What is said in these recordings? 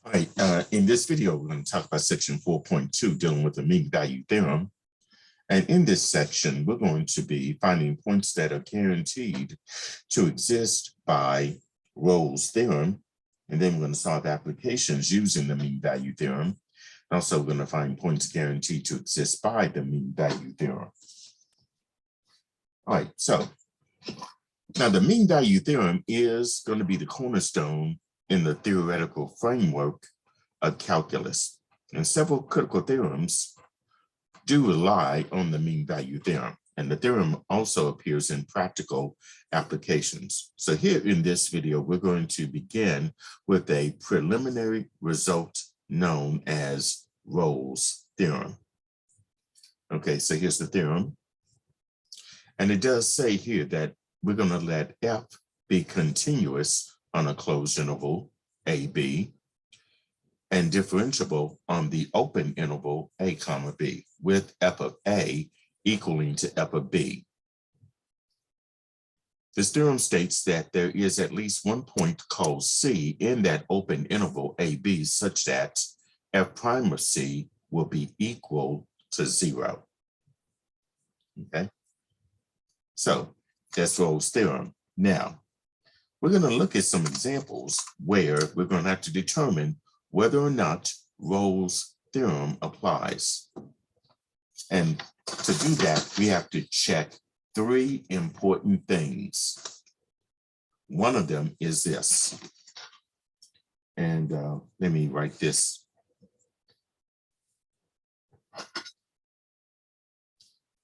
All right, in this video, we're going to talk about section 4.2, dealing with the mean value theorem. And in this section, we're going to be finding points that are guaranteed to exist by Rolle's theorem. And then we're going to solve applications using the mean value theorem. Also, we're going to find points guaranteed to exist by the mean value theorem. All right, so now the mean value theorem is going to be the cornerstone in the theoretical framework of calculus. And several critical theorems do rely on the mean value theorem. And the theorem also appears in practical applications. So here in this video, we're going to begin with a preliminary result known as Rolle's theorem. Okay, so here's the theorem. And it does say here that we're going to let f be continuous on a closed interval, AB, and differentiable on the open interval, A comma B, with f of A equaling to f of B. This theorem states that there is at least one point called C in that open interval AB such that f prime of C will be equal to 0. Okay, so that's Rolle's theorem. Now, we're going to look at some examples where we're going to have to determine whether or not Rolle's theorem applies. And to do that, we have to check three important things. One of them is this. And let me write this.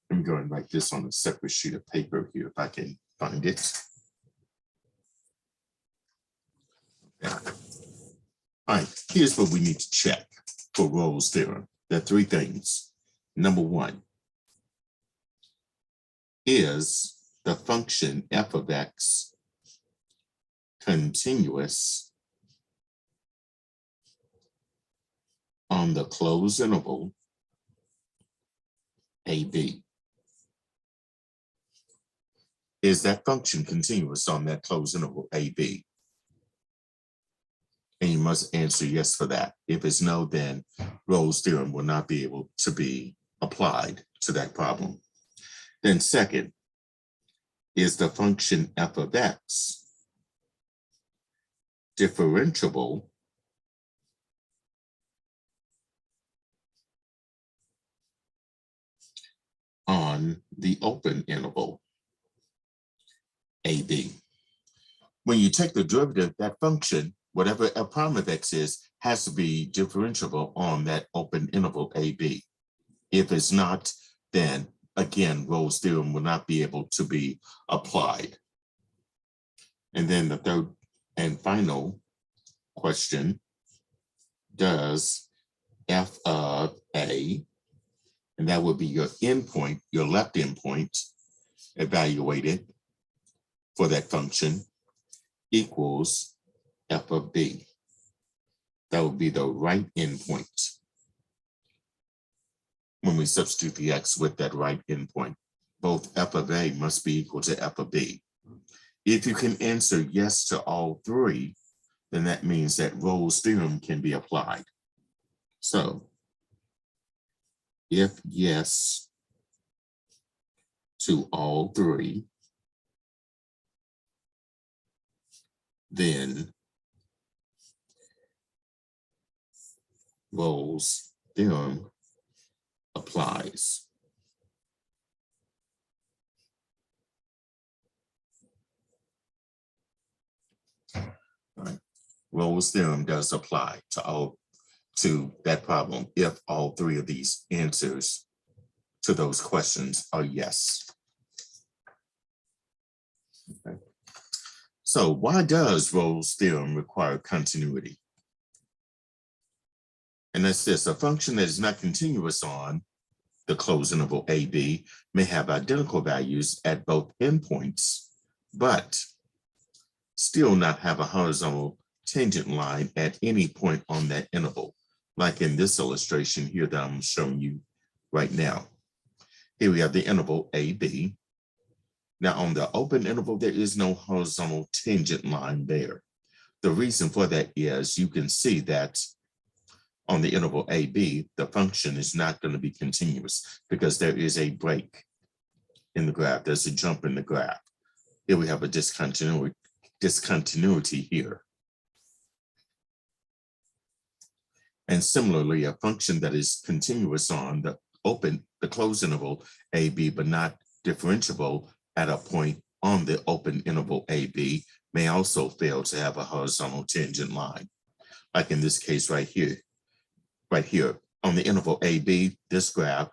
Let me go and write this on a separate sheet of paper here if I can find it. All right, here's what we need to check for Rolle's theorem. There are three things. Number one, is the function f of x continuous on the closed interval AB? Is that function continuous on that closed interval AB? And you must answer yes for that. If it's no, then Rolle's theorem will not be able to be applied to that problem. Then second, is the function f of x differentiable on the open interval AB? When you take the derivative, that function, whatever f prime of x is, has to be differentiable on that open interval AB. If it's not, then again, Rolle's theorem will not be able to be applied. And then the third and final question, does f of A, and that would be your endpoint, your left endpoint evaluated for that function, equals f of B. That would be the right endpoint when we substitute the x with that right endpoint. Both f of A must be equal to f of B. If you can answer yes to all three, then that means that Rolle's theorem can be applied. So, if yes to all three, then Rolle's theorem applies. All right. Rolle's theorem does apply to that problem if all three of these answers to those questions are yes. Okay. So why does Rolle's theorem require continuity? And that's this: a function that is not continuous on the closed interval AB may have identical values at both endpoints, but still not have a horizontal tangent line at any point on that interval, like in this illustration here that I'm showing you right now. Here we have the interval AB. Now on the open interval, there is no horizontal tangent line there. The reason for that is you can see that on the interval AB, the function is not going to be continuous because there is a break in the graph. There's a jump in the graph. Here we have a discontinuity here. And similarly, a function that is continuous on the closed interval AB, but not differentiable at a point on the open interval AB may also fail to have a horizontal tangent line. Like in this case right here on the interval AB, this graph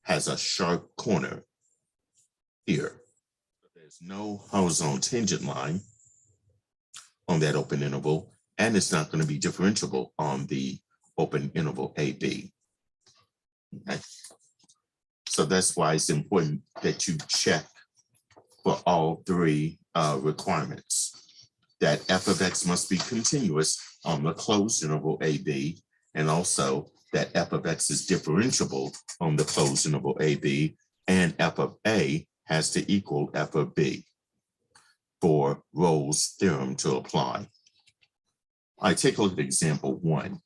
has a sharp corner here. There's no horizontal tangent line on that open interval, and it's not going to be differentiable on the open interval AB. Okay. So that's why it's important that you check for all three requirements, that f of x must be continuous on the closed interval AB, and also that f of x is differentiable on the closed interval AB, and f of A has to equal f of B for Rolle's theorem to apply. All right, take a look at example 1,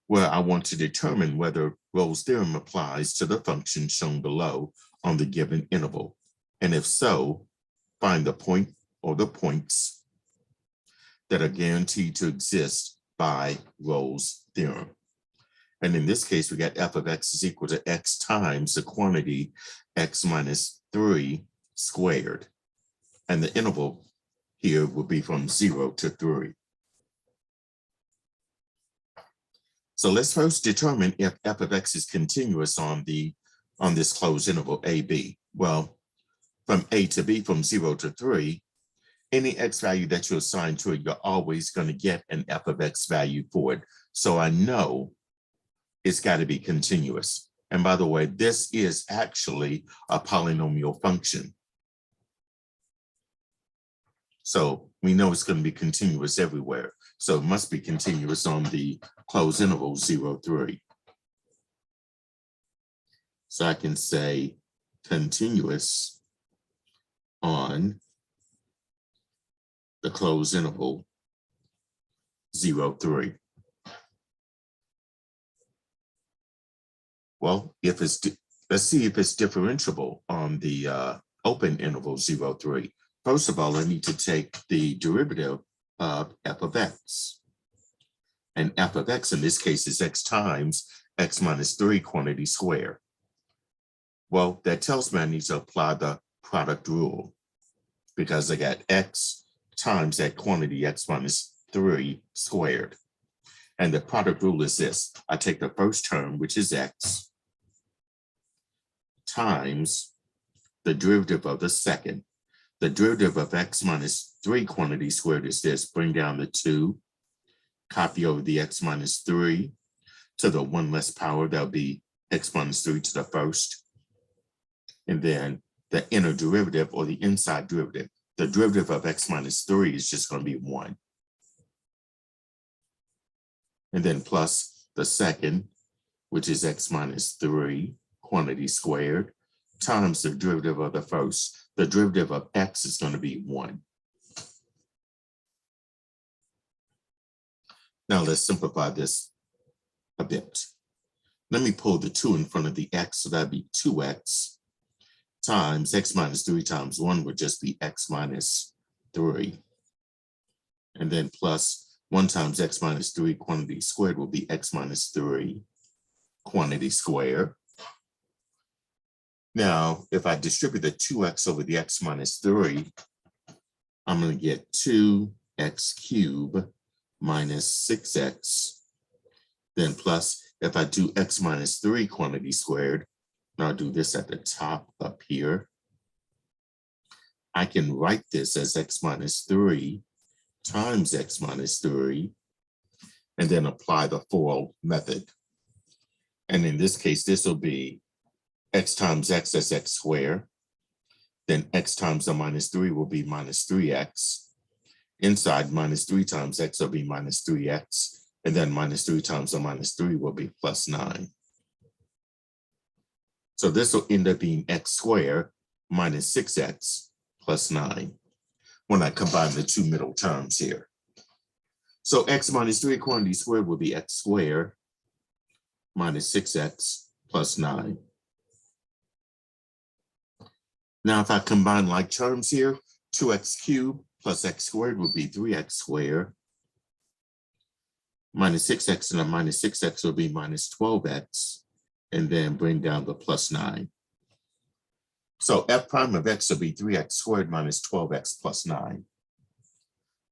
where I want to determine whether Rolle's theorem applies to the function shown below on the given interval. And if so, find the point or the points that are guaranteed to exist by Rolle's theorem. And in this case, we got f of x is equal to x times the quantity x minus 3 squared. And the interval here will be from 0 to 3. So let's first determine if f of x is continuous on this closed interval AB. Well, from A to B, from 0 to 3, any x value that you assign to it, you're always going to get an f of x value for it. So I know it's got to be continuous. And by the way, this is actually a polynomial function. So we know it's going to be continuous everywhere. So it must be continuous on the closed interval 0, 3. So I can say continuous on the closed interval 0, 3. Well, let's see if it's differentiable on the open interval 0, 3. First of all, I need to take the derivative of f of x. And f of x in this case is x times x minus 3 quantity squared. Well, that tells me I need to apply the product rule because I got x times that quantity x minus 3 squared. And the product rule is this. I take the first term, which is x, times the derivative of the second. The derivative of x minus 3 quantity squared is this. Bring down the 2, copy over the x minus 3 to the 1 less power. That'll be x minus 3 to the first. And then the inner derivative or the inside derivative. The derivative of x minus 3 is just going to be 1. And then plus the second, which is x minus 3 quantity squared, times the derivative of the first. The derivative of x is going to be 1. Now let's simplify this a bit. Let me pull the 2 in front of the x, so that'd be 2x times x minus 3 times 1 would just be x minus 3. And then plus 1 times x minus 3 quantity squared will be x minus 3 quantity squared. Now, if I distribute the 2x over the x minus 3, I'm going to get 2x cubed minus 6x. Then plus, if I do x minus 3 quantity squared, and I'll do this at the top up here, I can write this as x minus 3 times x minus 3, and then apply the FOIL method. And in this case, this will be x times x, that's x squared. Then x times the minus 3 will be minus 3x. Inside minus 3 times x will be minus 3x. And then minus 3 times the minus 3 will be plus 9. So this will end up being x squared minus 6x plus 9 when I combine the two middle terms here. So x minus 3 quantity squared will be x squared minus 6x plus 9. Now, if I combine like terms here, 2x cubed plus x squared would be 3x squared. Minus 6x and a minus 6x will be minus 12x, and then bring down the plus 9. So f prime of x will be 3x squared minus 12x plus 9.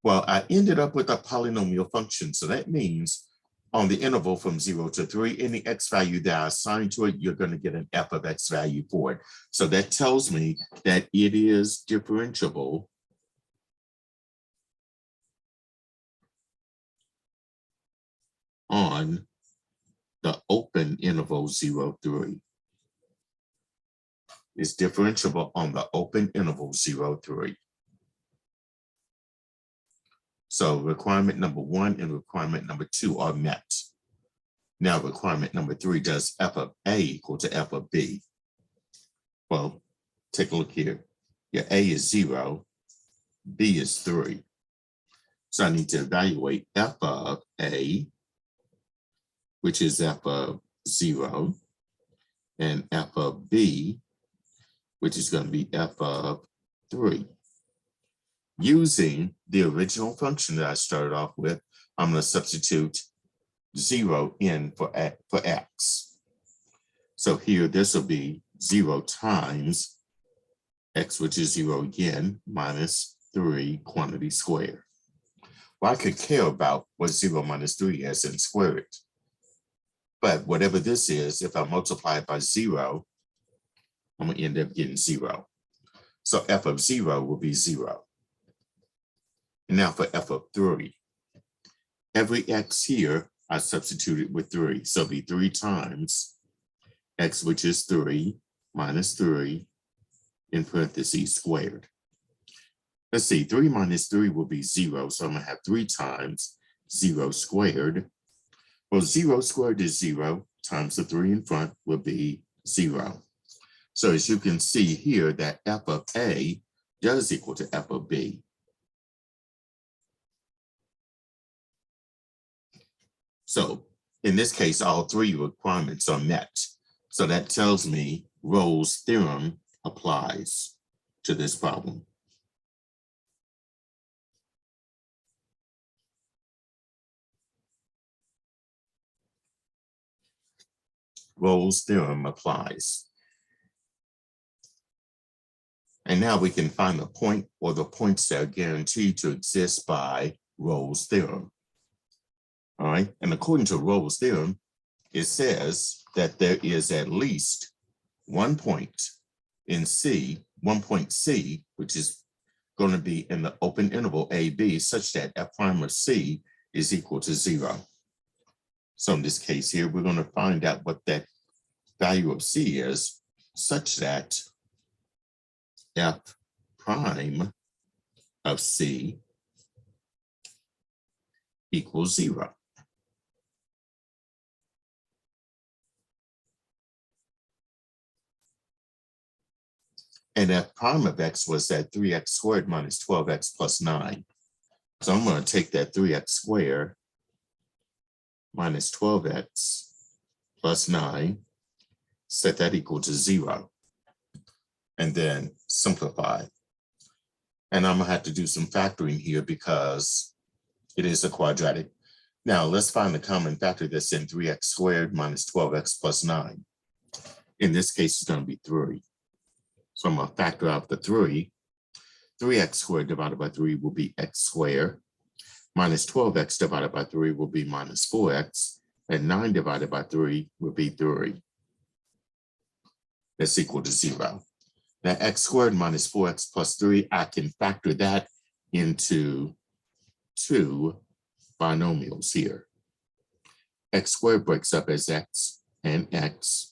Well, I ended up with a polynomial function, so that means on the interval from 0 to 3, any x value that I assign to it, you're going to get an f of x value for it. So that tells me that it is differentiable on the open interval 0, 3. It's differentiable on the open interval 0, 3. So requirement number 1 and requirement number 2 are met. Now requirement number 3, does f of a equal to f of b? Well, take a look here. Your a is 0, b is 3. So I need to evaluate f of a, which is f of 0, and f of b, which is going to be f of 3. Using the original function that I started off with, I'm going to substitute 0 in for x. So here, this will be 0 times x, which is 0 again, minus 3 quantity squared. Well, I could care about what 0 minus 3 is and square it. But whatever this is, if I multiply it by 0, I'm going to end up getting 0. So f of 0 will be 0. And now for f of 3. Every x here, I substituted with 3. So it'll be 3 times x, which is 3, minus 3, in parentheses, squared. Let's see, 3 minus 3 will be 0. So I'm going to have 3 times 0 squared. Well, 0 squared is 0 times the 3 in front will be 0. So as you can see here, that f of a does equal to f of b. So in this case, all 3 requirements are met. So that tells me Rolle's theorem applies to this problem. Rolle's theorem applies. And now we can find the point or the points that are guaranteed to exist by Rolle's theorem. All right, and according to Rolle's theorem, it says that there is at least one point in C, which is going to be in the open interval AB, such that f prime of C is equal to 0. So in this case here, we're going to find out what that value of C is, such that f prime of C equals 0. And f prime of x was that 3x squared minus 12x plus 9. So I'm going to take that 3x squared minus 12x plus 9, set that equal to 0, and then simplify. And I'm going to have to do some factoring here because it is a quadratic. Now let's find the common factor that's in 3x squared minus 12x plus 9. In this case, it's going to be 3. So I'm going to factor out the 3. 3x squared divided by 3 will be x squared. Minus 12x divided by 3 will be minus 4x. And 9 divided by 3 will be 3. That's equal to 0. Now x squared minus 4x plus 3, I can factor that into 2 binomials here. X squared breaks up as x and x.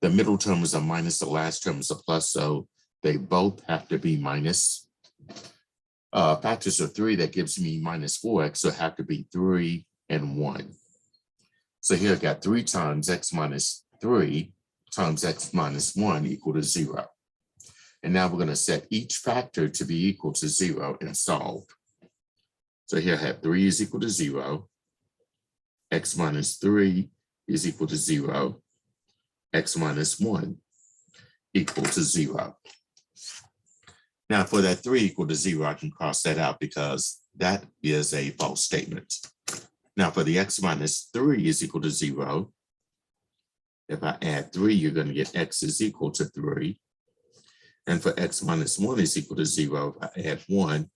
The middle term is a minus, the last term is a plus, so they both have to be minus. Factors of 3, that gives me minus 4x, so it have to be 3 and 1. So here I got 3 times x minus 3 times x minus 1 equal to 0. And now we're going to set each factor to be equal to 0 and solve. So here I have 3 is equal to 0. X minus 3 is equal to 0. X minus 1 equal to 0. Now for that 3 equal to 0, I can cross that out because that is a false statement. Now for the x minus 3 is equal to 0, if I add 3, you're going to get x is equal to 3. And for x minus 1 is equal to 0, if I add 1,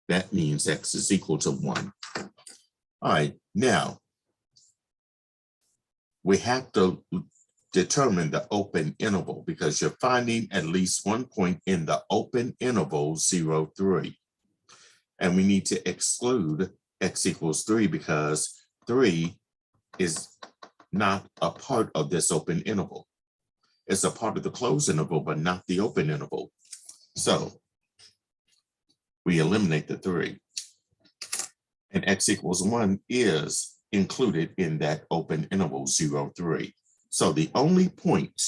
that means x is equal to 1. All right, now we have to determine the open interval because you're finding at least one point in the open interval 0, 3. And we need to exclude x equals 3 because 3 is not a part of this open interval. It's a part of the closed interval, but not the open interval. So we eliminate the 3. And x equals 1 is included in that open interval 0, 3. So the only point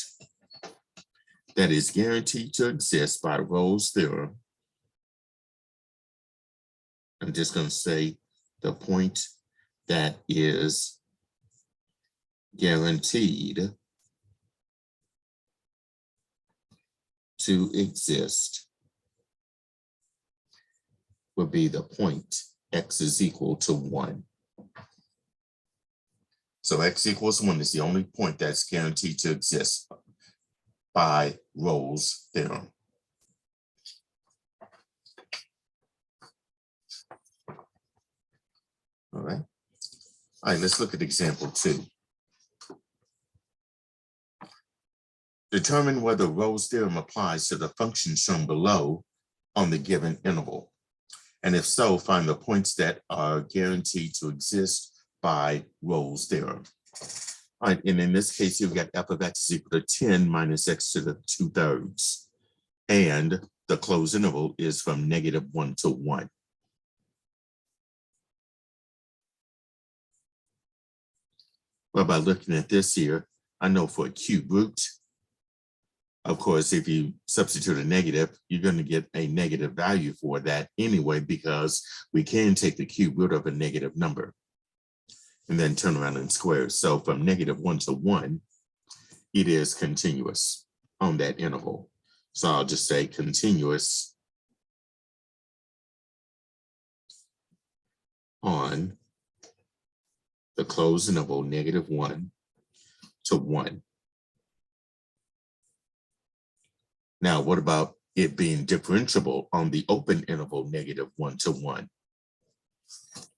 that is guaranteed to exist by Rolle's theorem, I'm just going to say the point that is guaranteed to exist would be the point x is equal to 1. So x equals 1 is the only point that's guaranteed to exist by Rolle's theorem. All right. All right, let's look at example 2. Determine whether Rolle's theorem applies to the function shown below on the given interval. And if so, find the points that are guaranteed to exist by Rolle's theorem. All right, and in this case, you've got f of x is equal to 10 minus x to the 2/3. And the closed interval is from -1 to 1. Well, by looking at this here, I know for a cube root, of course, if you substitute a negative, you're going to get a negative value for that anyway, because we can take the cube root of a negative number and then turn around and square. So from -1 to 1, it is continuous on that interval. So I'll just say continuous on the closed interval -1 to 1. Now, what about it being differentiable on the open interval -1 to 1?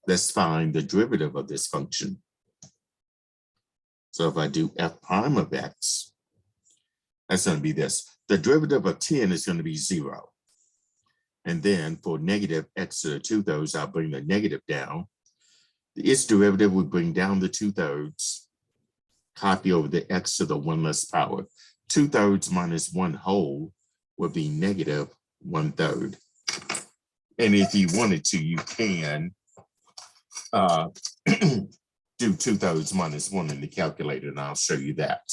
Let's find the derivative of this function. So if I do f prime of x, that's going to be this. The derivative of 10 is going to be 0. And then for -x to the 2/3, I'll bring the negative down. Its derivative would bring down the 2/3, copy over the x to the 1 less power. 2/3 minus 1 whole would be -1/3. And if you wanted to, you can do 2/3 minus 1 in the calculator, and I'll show you that.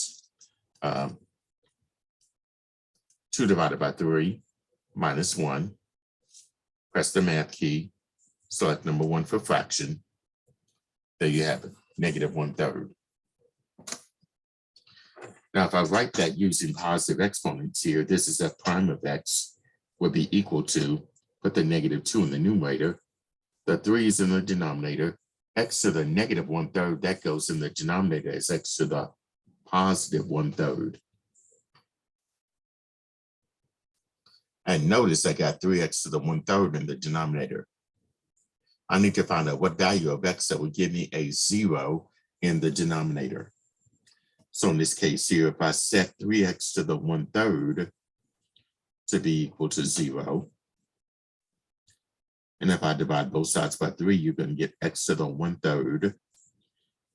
2 divided by 3 minus 1. Press the math key, select number 1 for fraction. There you have it, -1/3. Now, if I write that using positive exponents here, this is f prime of x would be equal to, put the -2 in the numerator, the 3 is in the denominator, x to the -1/3, that goes in the denominator as x to the +1/3. And notice I got 3x to the 1/3 in the denominator. I need to find out what value of x that would give me a 0 in the denominator. So in this case here, if I set 3x to the 1/3 to be equal to 0, and if I divide both sides by 3, you're going to get x to the 1/3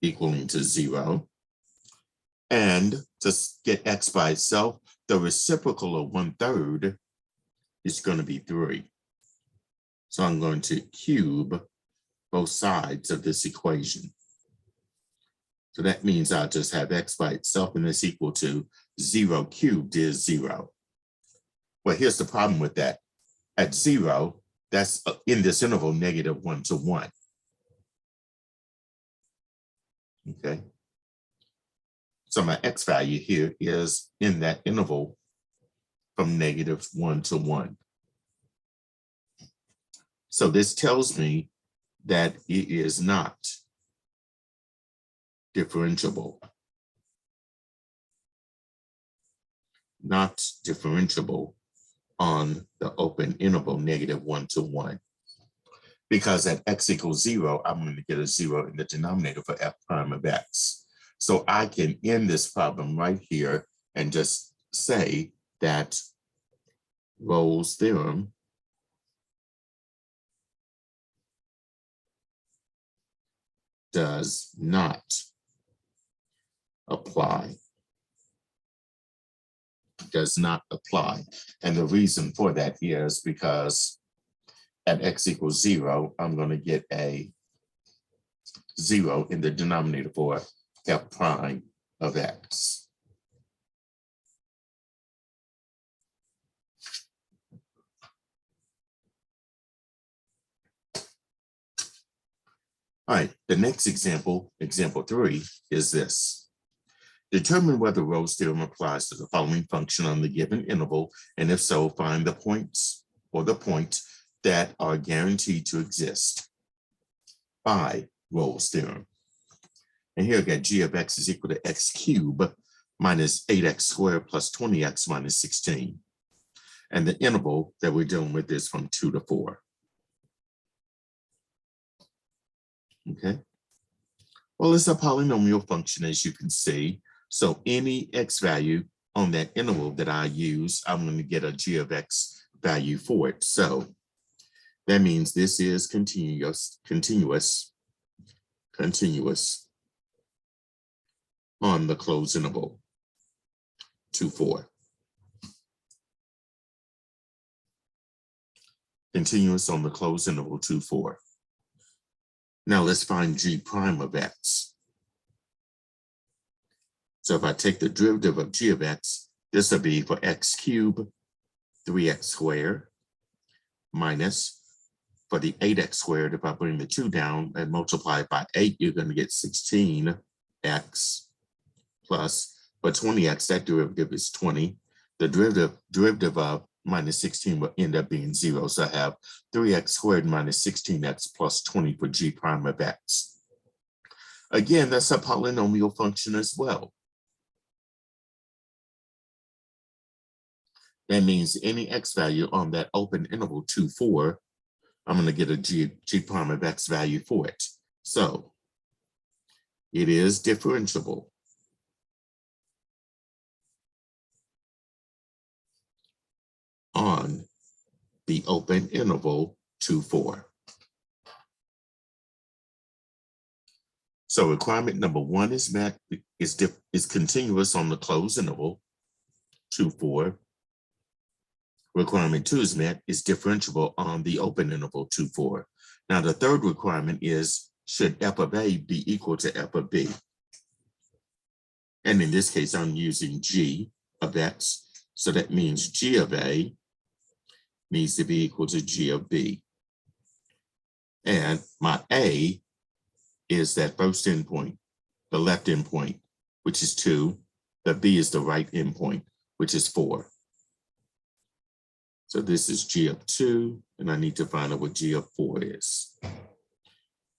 equaling to 0. And to get x by itself, the reciprocal of 1/3 is going to be 3. So I'm going to cube both sides of this equation. So that means I'll just have x by itself, and it's equal to 0 cubed is 0. Well, here's the problem with that. At 0, That's in this interval, -1 to 1. Okay. So my x value here is in that interval from -1 to 1. So this tells me that it is not differentiable. Not differentiable on the open interval -1 to 1. Because at x equals 0, I'm going to get a 0 in the denominator for f prime of x. So I can end this problem right here and just say that Rolle's theorem does not apply. Does not apply. And the reason for that is because at x equals 0, I'm going to get a 0 in the denominator for f prime of x. All right, the next example, example 3, is this. Determine whether Rolle's theorem applies to the following function on the given interval, and if so, find the points or the point that are guaranteed to exist by Rolle's theorem. And here I got g of x is equal to x cubed minus 8x squared plus 20x minus 16. And the interval that we're dealing with is from 2 to 4. Okay. Well, it's a polynomial function, as you can see. So any x value on that interval that I use, I'm going to get a g of x value for it. So that means this is continuous on the closed interval 2, 4. Continuous on the closed interval 2, 4. Now let's find g prime of x. So if I take the derivative of g of x, this will be for x cubed, 3x squared, minus for the 8x squared, if I bring the 2 down and multiply it by 8, you're going to get 16x plus, for 20x, that derivative is 20. The derivative of minus 16 will end up being 0. So I have 3x squared minus 16x plus 20 for g prime of x. Again, that's a polynomial function as well. That means any x value on that open interval 2, 4, I'm going to get a g prime of x value for it. So it is differentiable on the open interval 2, 4. So requirement number 1 is met, is continuous on the closed interval 2, 4. Requirement 2 is met, is differentiable on the open interval 2, 4. Now the third requirement is, should f of a be equal to f of b? And in this case, I'm using g of x. So that means g of a needs to be equal to g of b. And my a is that first endpoint, the left endpoint, which is 2. The b is the right endpoint, which is 4. So this is g of 2, and I need to find out what g of 4 is.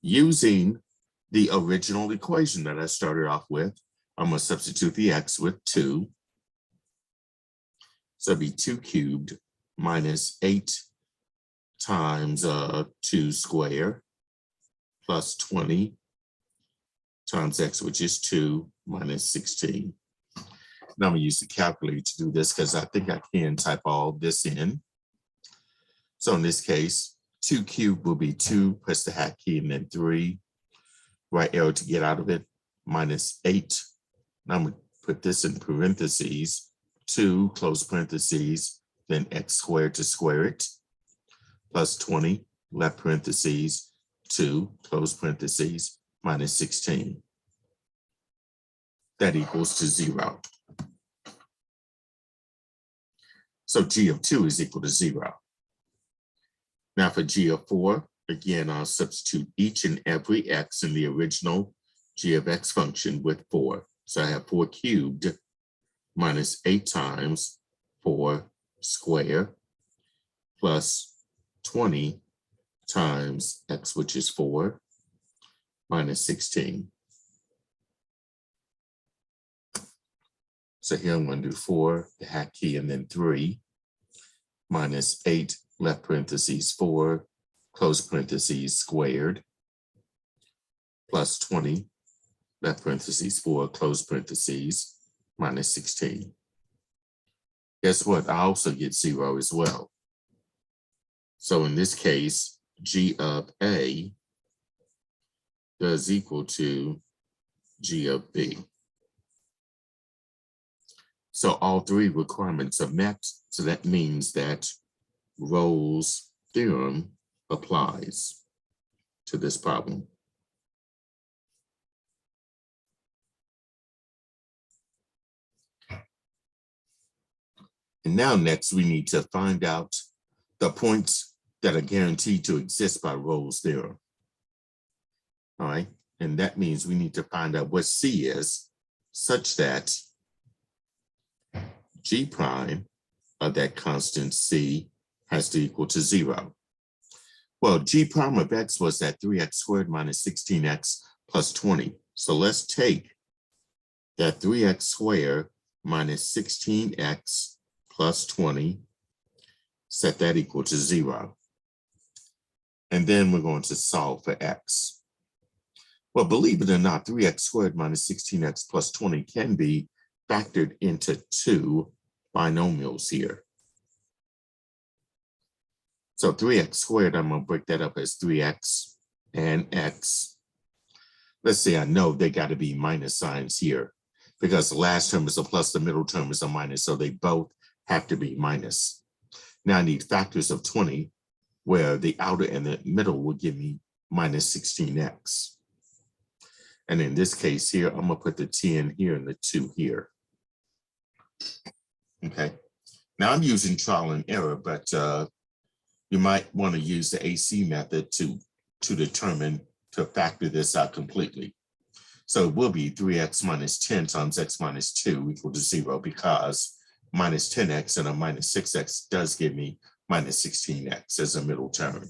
Using the original equation that I started off with, I'm going to substitute the x with 2. So it'd be 2 cubed minus 8 times 2 squared plus 20 times x, which is 2 minus 16. Now I'm going to use the calculator to do this because I think I can type all this in. So in this case, 2 cubed will be 2, press the hat key, and then 3, right arrow to get out of it, minus 8. Now I'm going to put this in parentheses, 2, close parentheses, then x squared to square it, plus 20, left parentheses, 2, close parentheses, minus 16. That equals to 0. So g of 2 is equal to 0. Now for G of 4, again, I'll substitute each and every x in the original G of x function with 4. So I have 4 cubed minus 8 times 4 squared plus 20 times x, which is 4, minus 16. So here I'm going to do 4, the hat key, and then 3, minus 8, left parentheses 4, close parentheses squared, plus 20, left parentheses 4, close parentheses, minus 16. Guess what? I also get 0 as well. So in this case, G of A does equal to G of B. So all 3 requirements are met. So that means that Rolle's theorem applies to this problem. And now next we need to find out the points that are guaranteed to exist by Rolle's theorem. All right, and that means we need to find out what C is such that G prime of that constant C has to equal to 0. Well, G prime of x was that 3x squared minus 16x plus 20. So let's take that 3x squared minus 16x plus 20, set that equal to 0. And then we're going to solve for x. Well, believe it or not, 3x squared minus 16x plus 20 can be factored into 2 binomials here. So 3x squared, I'm going to break that up as 3x and x. Let's say I know they got to be minus signs here because the last term is a plus, the middle term is a minus, so they both have to be minus. Now I need factors of 20, where the outer and the middle will give me minus 16x. And in this case here, I'm going to put the 10 here and the 2 here. Okay. Now I'm using trial and error, but you might want to use the AC method to factor this out completely. So it will be 3x minus 10 times x minus 2 equal to 0 because minus 10x and a minus 6x does give me minus 16x as a middle term.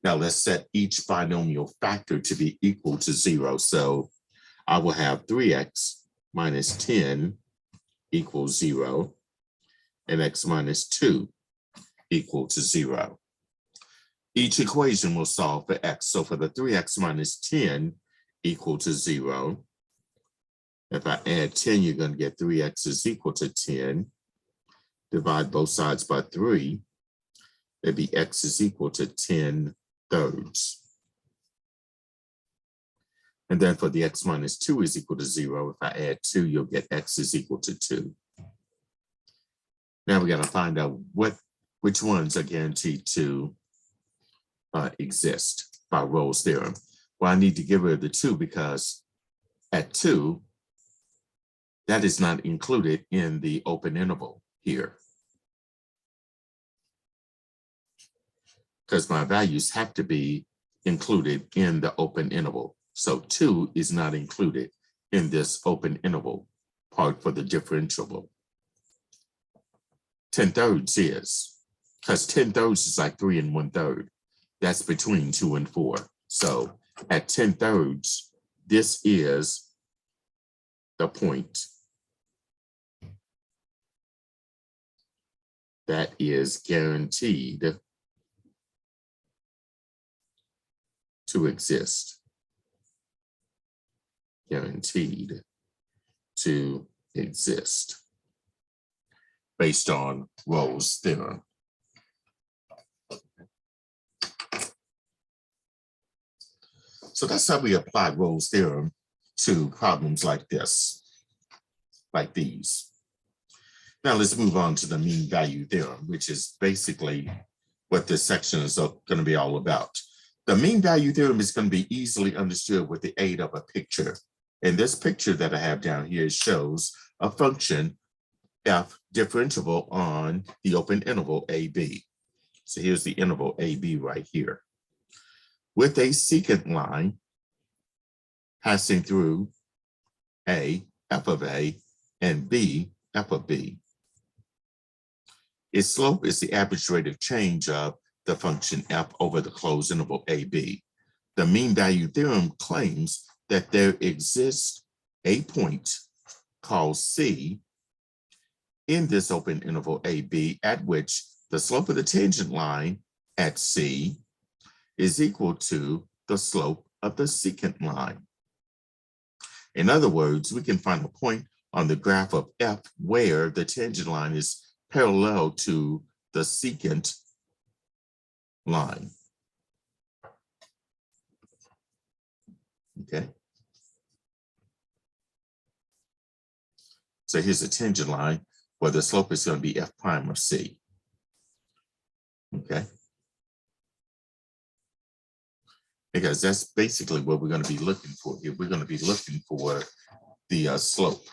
Now let's set each binomial factor to be equal to 0. So I will have 3x minus 10 equals 0 and x minus 2 equal to 0. Each equation will solve for x. So for the 3x minus 10 equal to 0, if I add 10, you're going to get 3x is equal to 10. Divide both sides by 3. It'd be x is equal to 10 thirds. And then for the x minus 2 is equal to 0, if I add 2, you'll get x is equal to 2. Now we got to find out which ones are guaranteed to exist by Rolle's theorem. Well, I need to get rid of the 2 because at 2, that is not included in the open interval here. Because my values have to be included in the open interval. So 2 is not included in this open interval part for the differentiable. 10 thirds is, because 10 thirds is like 3 1/3. That's between 2 and 4. So at 10 thirds, this is the point that is guaranteed to exist. Guaranteed to exist based on Rolle's theorem. So that's how we apply Rolle's theorem to problems like this, like these. Now let's move on to the mean value theorem, which is basically what this section is going to be all about. The mean value theorem is going to be easily understood with the aid of a picture. And this picture that I have down here shows a function f differentiable on the open interval AB. So here's the interval AB right here, with a secant line passing through A, f of A, and B, f of B. Its slope is the average rate of change of the function f over the closed interval AB. The mean value theorem claims that there exists a point called C in this open interval AB at which the slope of the tangent line at C is equal to the slope of the secant line. In other words, we can find a point on the graph of f where the tangent line is parallel to the secant line. Okay. So here's a tangent line where the slope is going to be f prime of C. Okay. Because that's basically what we're going to be looking for here. We're going to be looking for the slope.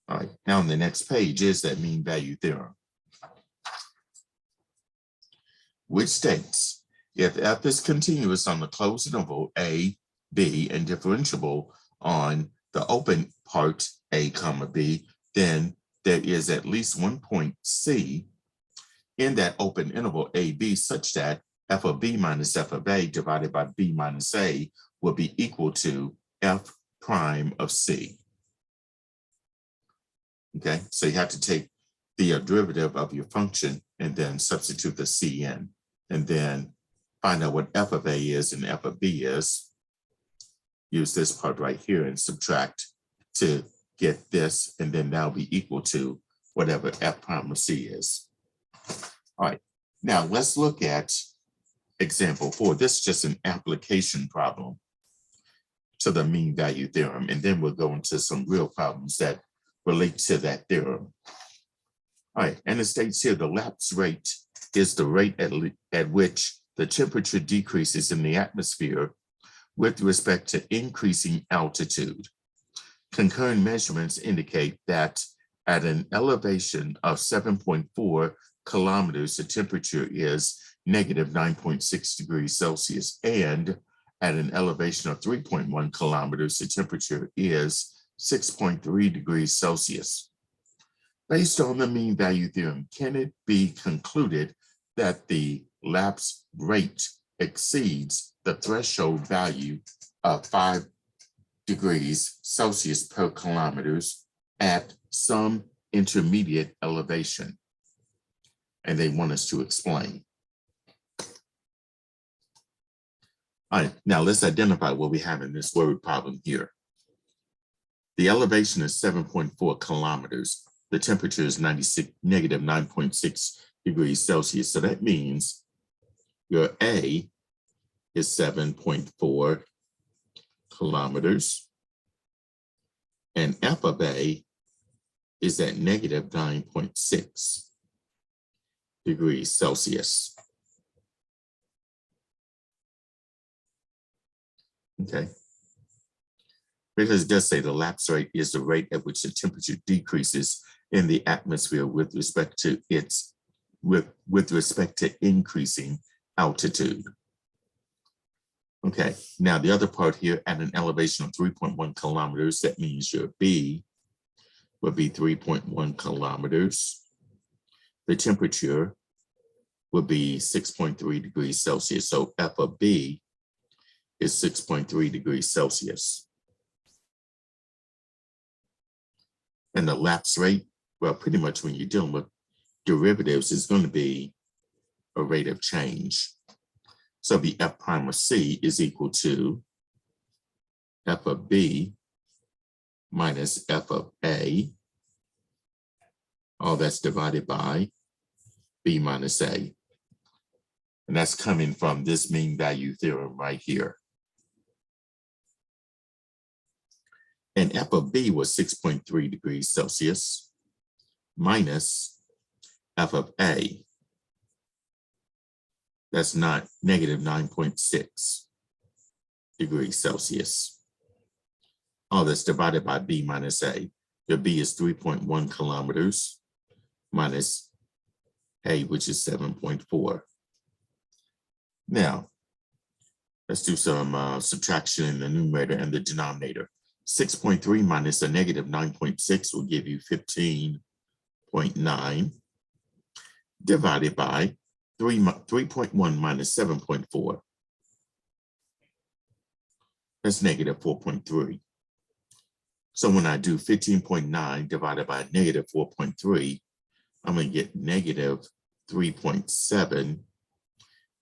All right, now on the next page is that mean value theorem, which states if f is continuous on the closed interval A, B, and differentiable on the open part A, comma B, then there is at least one point C in that open interval AB such that f of B minus f of A divided by B minus A will be equal to f prime of C. Okay, so you have to take the derivative of your function and then substitute the C in, and then find out what f of A is and f of B is. Use this part right here and subtract to get this, and then that'll be equal to whatever f prime of C is. All right, now let's look at example 4. This is just an application problem to the mean value theorem, and then we'll go into some real problems that relate to that theorem. All right, and it states here the lapse rate is the rate at which the temperature decreases in the atmosphere with respect to increasing altitude. Concurrent measurements indicate that at an elevation of 7.4 kilometers, the temperature is negative 9.6 degrees Celsius, and at an elevation of 3.1 kilometers, the temperature is 6.3 degrees Celsius. Based on the mean value theorem, can it be concluded that the lapse rate exceeds the threshold value of 5 degrees Celsius per kilometers at some intermediate elevation? And they want us to explain. All right, now let's identify what we have in this word problem here. The elevation is 7.4 kilometers. The temperature is negative 9.6 degrees Celsius. So that means your A is 7.4 kilometers, and f of A is at negative 9.6 degrees Celsius. Okay. Because it does say the lapse rate is the rate at which the temperature decreases in the atmosphere with respect to increasing altitude. Okay, now the other part here, at an elevation of 3.1 kilometers, that means your B would be 3.1 kilometers. The temperature would be 6.3 degrees Celsius. So f of B is 6.3 degrees Celsius. And the lapse rate, well, pretty much when you're dealing with derivatives, is going to be a rate of change. So the f prime of C is equal to f of B minus f of A. All that's divided by B minus A. And that's coming from this mean value theorem right here. And f of B was 6.3 degrees Celsius minus f of A. That's not negative 9.6 degrees Celsius. All that's divided by B minus A. Your B is 3.1 kilometers minus A, which is 7.4. Now, let's do some subtraction in the numerator and the denominator. 6.3 minus a negative 9.6 will give you 15.9 divided by 3.1 minus 7.4. That's negative 4.3. So when I do 15.9 divided by negative 4.3, I'm going to get negative 3.7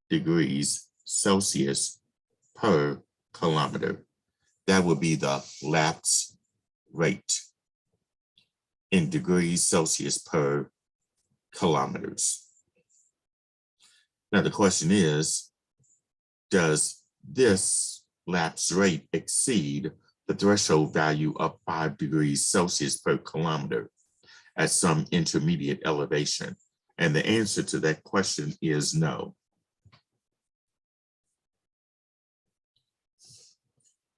degrees Celsius per kilometer. That would be the lapse rate in degrees Celsius per kilometers. Now the question is, does this lapse rate exceed the threshold value of 5 degrees Celsius per kilometer at some intermediate elevation? And the answer to that question is no.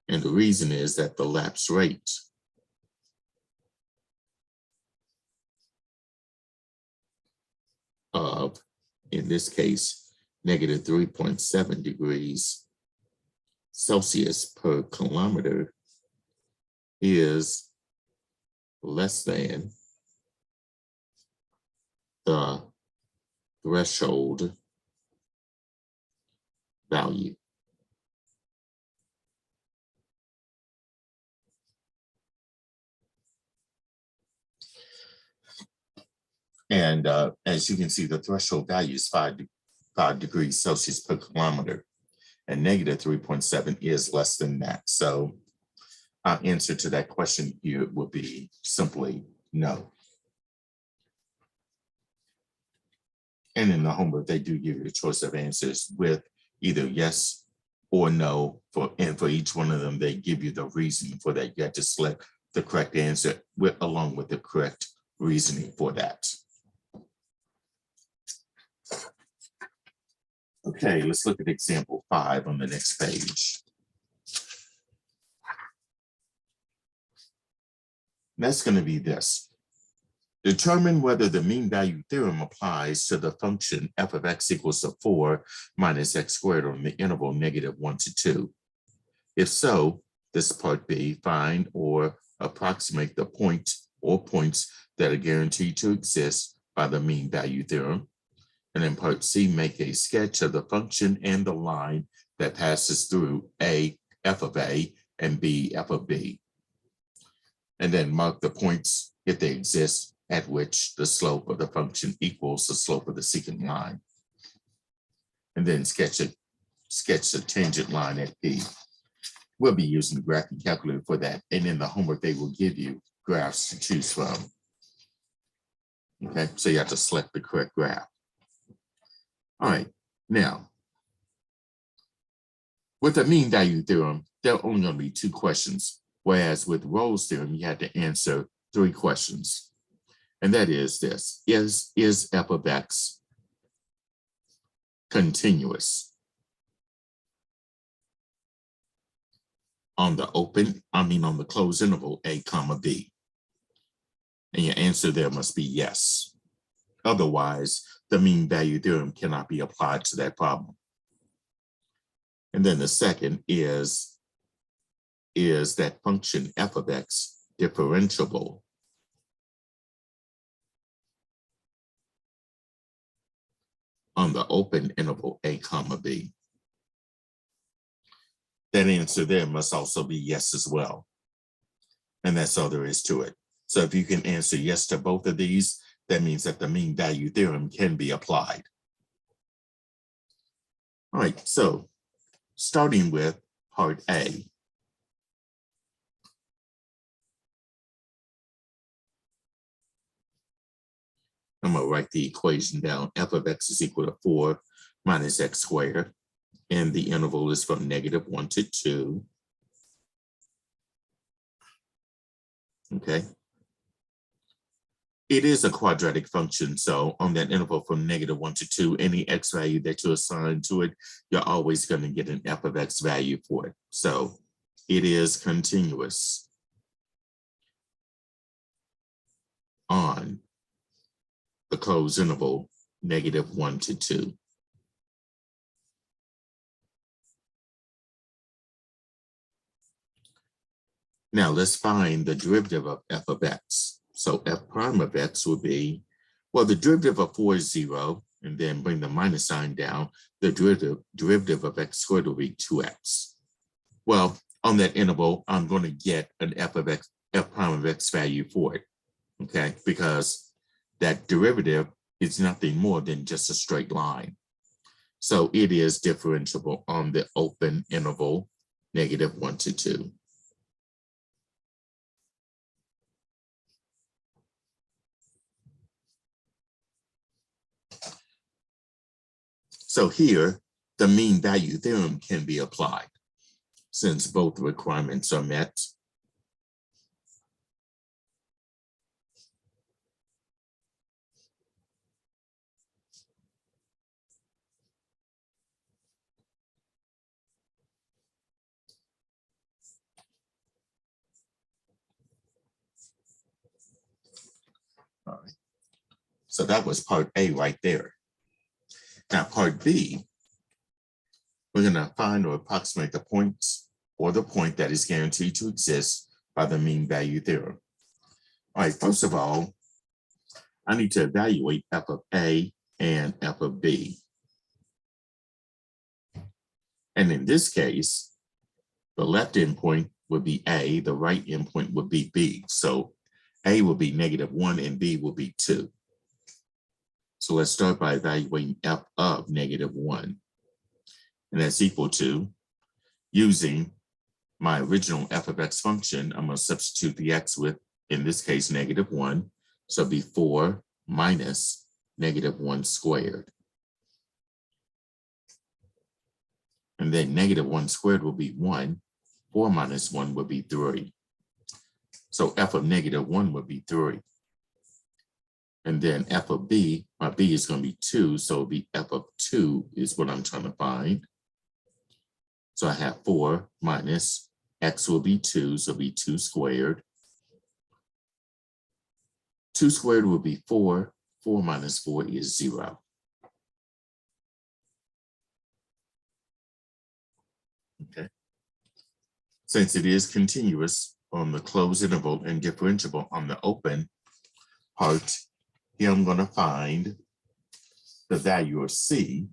And the reason is that the lapse rate of, in this case, negative 3.7 degrees Celsius per kilometer is less than the threshold value. And as you can see, the threshold value is 5 degrees Celsius per kilometer, and negative 3.7 is less than that. So our answer to that question here would be simply no. And in the homework, they do give you a choice of answers with either yes or no. And for each one of them, they give you the reason for that. You have to select the correct answer along with the correct reasoning for that. Okay, let's look at example 5 on the next page. That's going to be this. Determine whether the mean value theorem applies to the function f of x equals to 4 minus x squared on the interval negative 1 to 2. If so, this is part B, find or approximate the point or points that are guaranteed to exist by the mean value theorem. And in part C, make a sketch of the function and the line that passes through A, f of A, and B, f of B. And then mark the points, if they exist, at which the slope of the function equals the slope of the secant line. And then sketch the tangent line at P. We'll be using the graphing calculator for that. And in the homework, they will give you graphs to choose from. Okay, so you have to select the correct graph. All right, now, with the mean value theorem, there are only going to be 2 questions, whereas with Rolle's theorem, you had to answer 3 questions. And that is this, is f of x continuous on the on the closed interval a comma b? And your answer there must be yes. Otherwise, the mean value theorem cannot be applied to that problem. And then the second is that function f of x differentiable on the open interval a comma b? That answer there must also be yes as well. And that's all there is to it. So if you can answer yes to both of these, that means that the mean value theorem can be applied. All right, so starting with part A. I'm going to write the equation down. F of x is equal to 4 minus x squared. And the interval is from negative 1 to 2. Okay. It is a quadratic function, so on that interval from negative 1 to 2, any x value that you assign to it, you're always going to get an f of x value for it. So it is continuous on the closed interval -1 to 2. Now let's find the derivative of f of x. So f prime of x will be, well, the derivative of 4 is 0, and then bring the minus sign down. The derivative of x squared will be 2x. Well, on that interval, I'm going to get an f prime of x value for it, okay? Because that derivative is nothing more than just a straight line. So it is differentiable on the open interval, -1 to 2. So here, the mean value theorem can be applied since both requirements are met. All right. So that was part A right there. Now part B, we're going to find or approximate the points or the point that is guaranteed to exist by the mean value theorem. All right, first of all, I need to evaluate f of A and f of B. And in this case, the left endpoint would be A, the right endpoint would be B. So A will be -1 and B will be 2. So let's start by evaluating f of -1. And that's equal to, using my original f of x function, I'm going to substitute the x with, in this case, -1. So it'll be 4 minus -1 squared. And then -1 squared will be 1. 4 minus 1 would be 3. So f of -1 would be 3. And then f of b, my b is going to be 2. So it'll be f of 2 is what I'm trying to find. So I have 4 minus x will be 2. So it'll be 2 squared. 2 squared will be 4. 4 minus 4 is 0. Okay. Since it is continuous on the closed interval and differentiable on the open part, here I'm going to find the value of c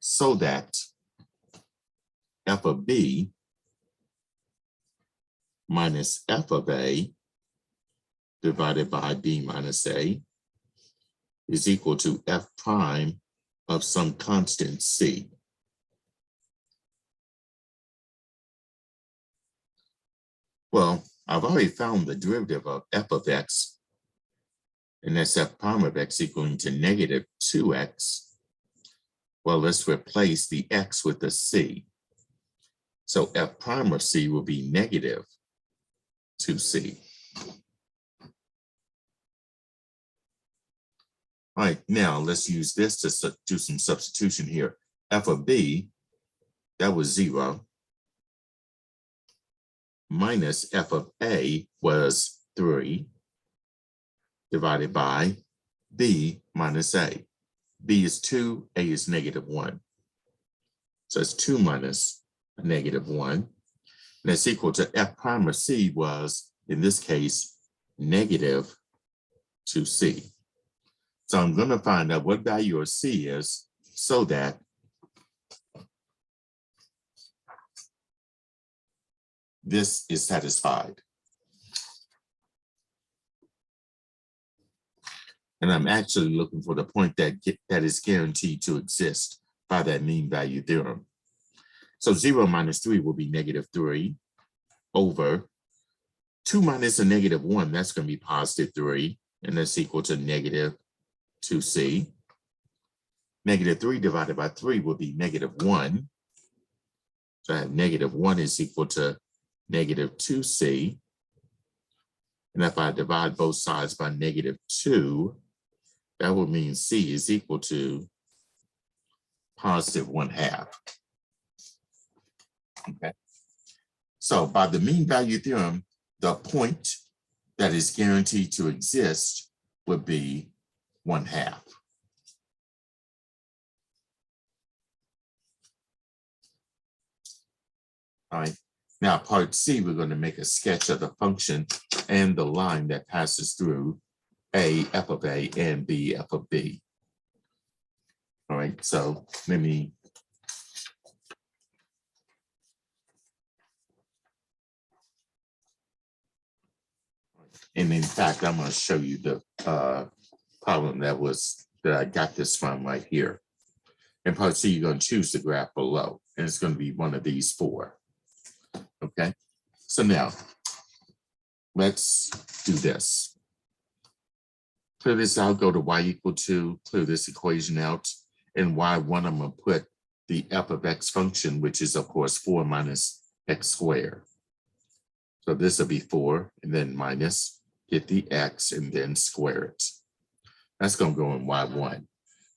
so that f of b minus f of a divided by b minus a is equal to f prime of some constant c. Well, I've already found the derivative of f of x, and that's f prime of x equaling to -2x. Well, let's replace the x with the c. So f prime of c will be -2c. All right, now let's use this to do some substitution here. F of b, that was 0, minus f of a was 3, divided by b minus a. B is 2, a is -1. So it's 2 minus -1. And that's equal to f prime of c was, in this case, -2c. So I'm going to find out what value of c is so that this is satisfied. And I'm actually looking for the point that is guaranteed to exist by that mean value theorem. So 0 minus 3 will be -3 over 2 minus a -1, that's going to be +3, and that's equal to -2c. -3 divided by 3 will be -1. So I have -1 is equal to -2c. And if I divide both sides by -2, that would mean c is equal to +1/2. Okay. So by the mean value theorem, the point that is guaranteed to exist would be 1/2. All right. Now, part C, we're going to make a sketch of the function and the line that passes through A, f of A, and B, f of B. All right, so let me and in fact, I'm going to show you the problem that I got this from right here. In part C, you're going to choose the graph below, and it's going to be one of these 4. Okay, so now let's do this. Clear this out, go to y equal 2, clear this equation out, and y1, I'm going to put the f of x function, which is, of course, 4 minus x squared. So this will be 4, and then minus, get the x, and then square it. That's going to go in y1.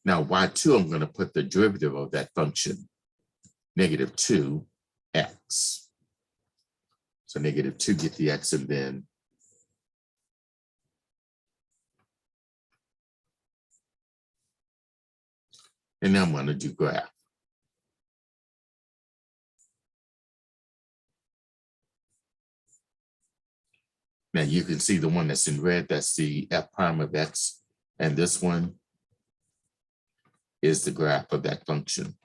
Now, y2, I'm going to put the derivative of that function, negative 2x. So negative 2, get the x, and then now I'm going to do graph. Now you can see the one that's in red, that's the f prime of x, and this one is the graph of that function.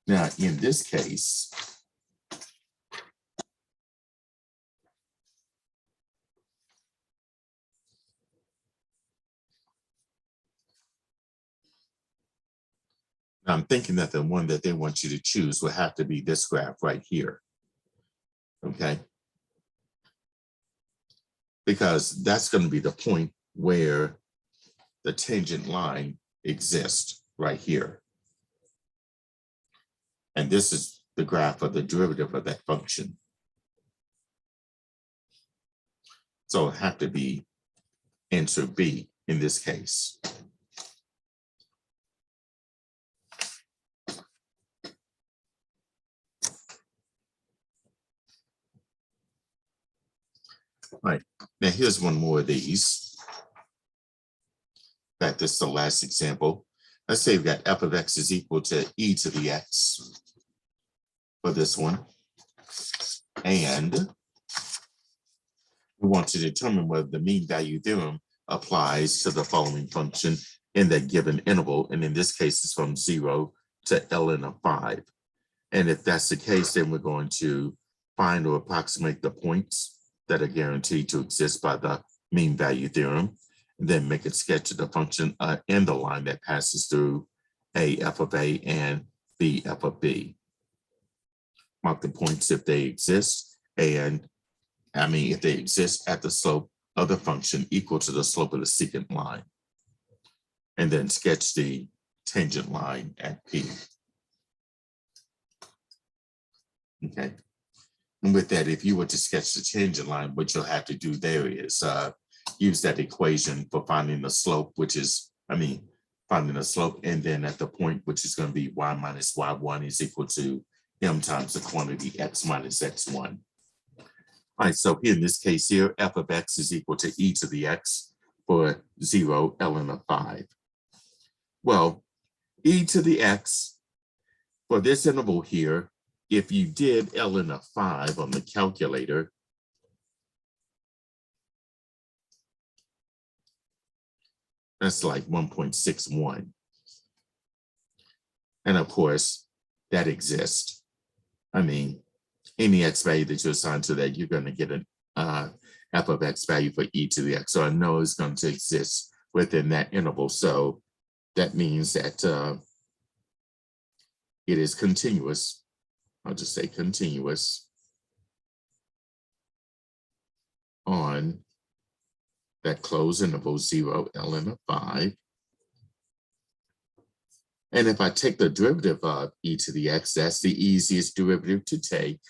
Now, in this case, I'm thinking that the one that they want you to choose will have to be this graph right here. Okay? Because that's going to be the point where the tangent line exists right here. And this is the graph of the derivative of that function. So it'll have to be answer B in this case. All right, now here's one more of these. In fact, this is the last example. Let's say we've got f of x is equal to e to the x for this one. And we want to determine whether the mean value theorem applies to the following function in that given interval. And in this case, it's from 0 to ln of 5. And if that's the case, then we're going to find or approximate the points that are guaranteed to exist by the mean value theorem, and then make a sketch of the function and the line that passes through A, f of A, and B, f of B. Mark the points if they exist, and if they exist at the slope of the function equal to the slope of the secant line, and then sketch the tangent line at P. Okay. And with that, if you were to sketch the tangent line, what you'll have to do there is use that equation for finding the slope, which is, finding the slope, and then at the point, which is going to be y minus y1 is equal to m times the quantity x minus x1. All right, so here in this case here, f of x is equal to e to the x for 0 ln of 5. Well, e to the x for this interval here, if you did ln of 5 on the calculator, that's like 1.61. And of course, that exists. Any x value that you assign to that, you're going to get an f of x value for e to the x. So I know it's going to exist within that interval. So that means that it is continuous. I'll just say continuous on that closed interval 0 ln of 5. And if I take the derivative of e to the x, that's the easiest derivative to take.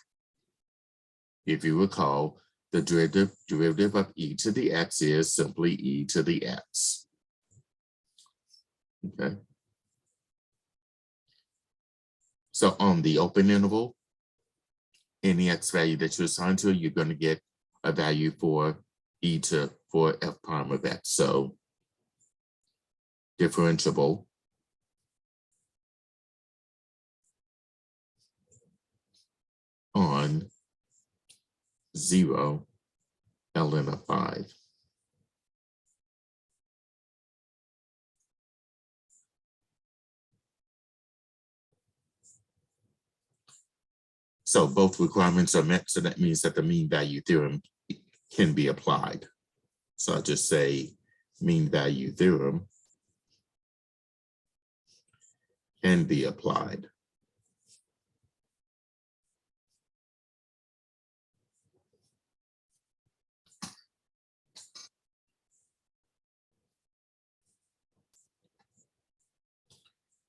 If you recall, the derivative of e to the x is simply e to the x. Okay. So on the open interval, any x value that you assign to it, you're going to get a value for for f prime of x. So differentiable on 0 ln of 5. So both requirements are met, so that means that the mean value theorem can be applied. So I'll just say mean value theorem can be applied.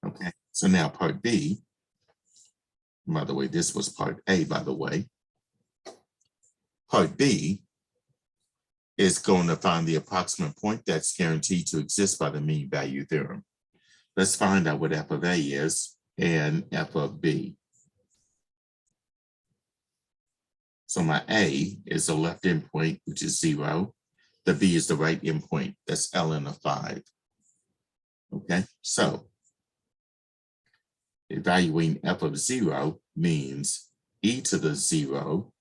Okay, so now part B. By the way, this was part A, by the way. Part B is going to find the approximate point that's guaranteed to exist by the mean value theorem. Let's find out what f of A is and f of B. So my A is the left endpoint, which is 0. The B is the right endpoint, that's ln of 5. Okay, so evaluating f of 0 means e to the 0.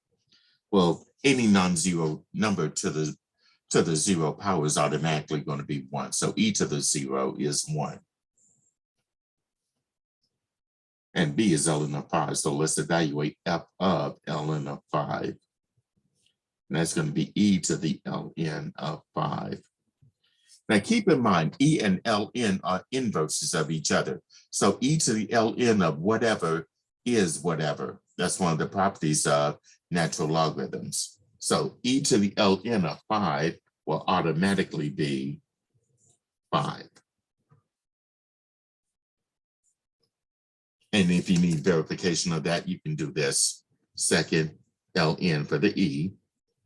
Well, any non-zero number to the 0 power is automatically going to be 1. So e to the 0 is 1. And b is ln of 5. So let's evaluate f of ln of 5. And that's going to be e to the ln of 5. Now keep in mind, e and ln are inverses of each other. So e to the ln of whatever is whatever. That's one of the properties of natural logarithms. So e to the ln of 5 will automatically be 5. And if you need verification of that, you can do this. Second ln for the e,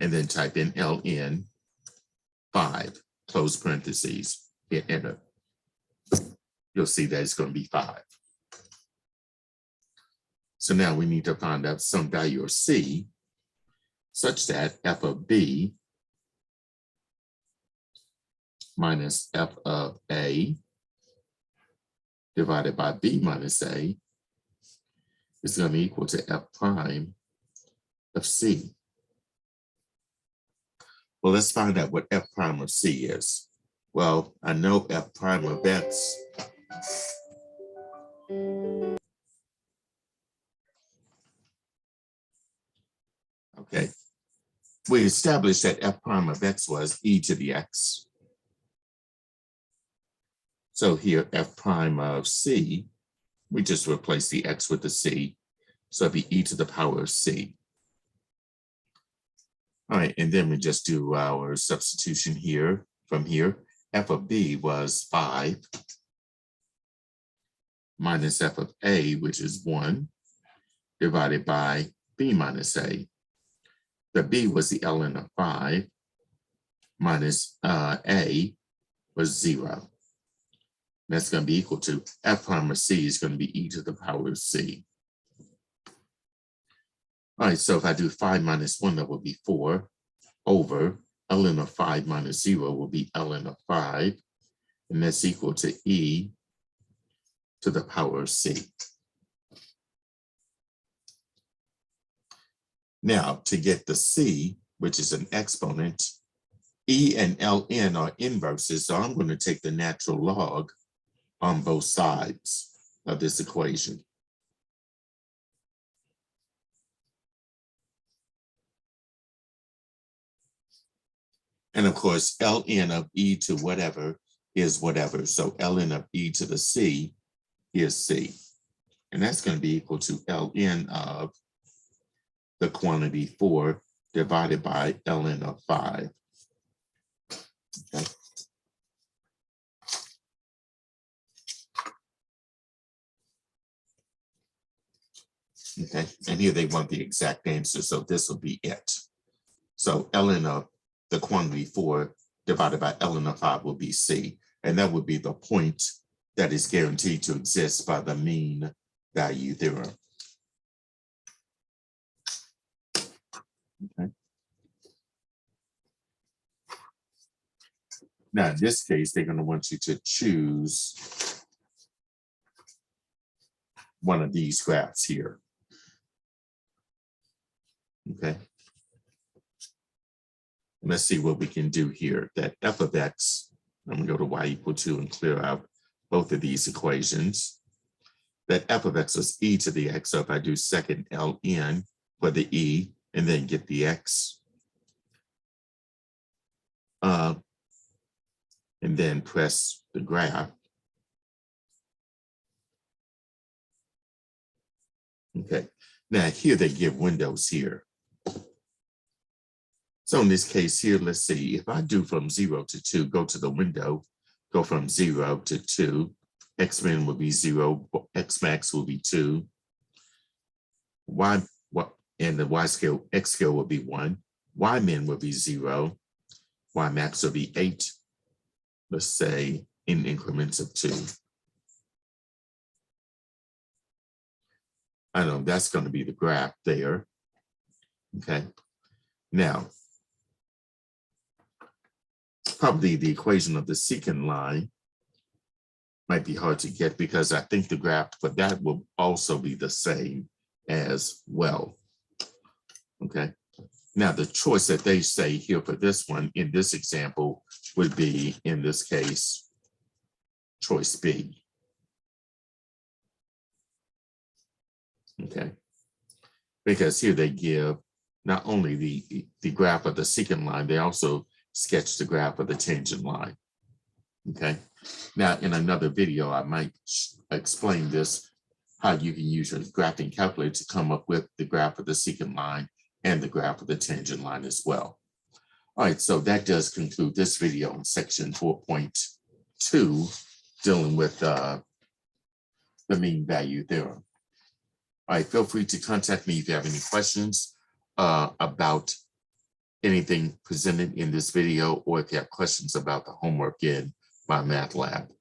and then type in ln 5, close parentheses, hit enter. You'll see that it's going to be 5. So now we need to find out some value of c such that f of b minus f of a divided by b minus a is going to be equal to f prime of c. Well, let's find out what f prime of c is. Well, I know f prime of x okay. We established that f prime of x was e to the x. So here, f prime of c, we just replace the x with the c. So it'd be e to the power of c. All right, and then we just do our substitution here. From here, f of b was 5 minus f of a, which is 1, divided by b minus a. The b was the ln of 5 minus a was 0. That's going to be equal to f prime of c is going to be e to the power of c. All right, so if I do 5 minus 1, that will be 4 over ln of 5 minus 0 will be ln of 5, and that's equal to e to the power of c. Now, to get the c, which is an exponent, e and ln are inverses, so I'm going to take the natural log on both sides of this equation. And of course, ln of e to whatever is whatever. So ln of e to the c is c. And that's going to be equal to ln of the quantity 4 divided by ln of 5. Okay. Okay, and here they want the exact answer, so this will be it. So ln of the quantity 4 divided by ln of 5 will be c, and that would be the point that is guaranteed to exist by the mean value theorem. Okay. Now, in this case, they're going to want you to choose one of these graphs here. Okay. Let's see what we can do here. That f of x, I'm going to go to y equal 2 and clear out both of these equations. That f of x is e to the x. So if I do second ln for the e and then get the x, and then press the graph. Okay, now here they give windows here. So in this case here, let's see, if I do from 0 to 2, go to the window, go from 0 to 2, x min will be 0, x max will be 2, and the y scale, x scale will be 1, y min will be 0, y max will be 8, let's say in increments of 2. I know that's going to be the graph there. Okay, now, probably the equation of the secant line might be hard to get because I think the graph for that will also be the same as well. Okay, now the choice that they say here for this one in this example would be, in this case, choice B. Okay, because here they give not only the graph of the secant line, they also sketch the graph of the tangent line. Okay, now in another video, I might explain this, how you can use your graphing calculator to come up with the graph of the secant line and the graph of the tangent line as well. All right, so that does conclude this video in section 4.2, dealing with the mean value theorem. All right, feel free to contact me if you have any questions about anything presented in this video, or if you have questions about the homework in my math lab.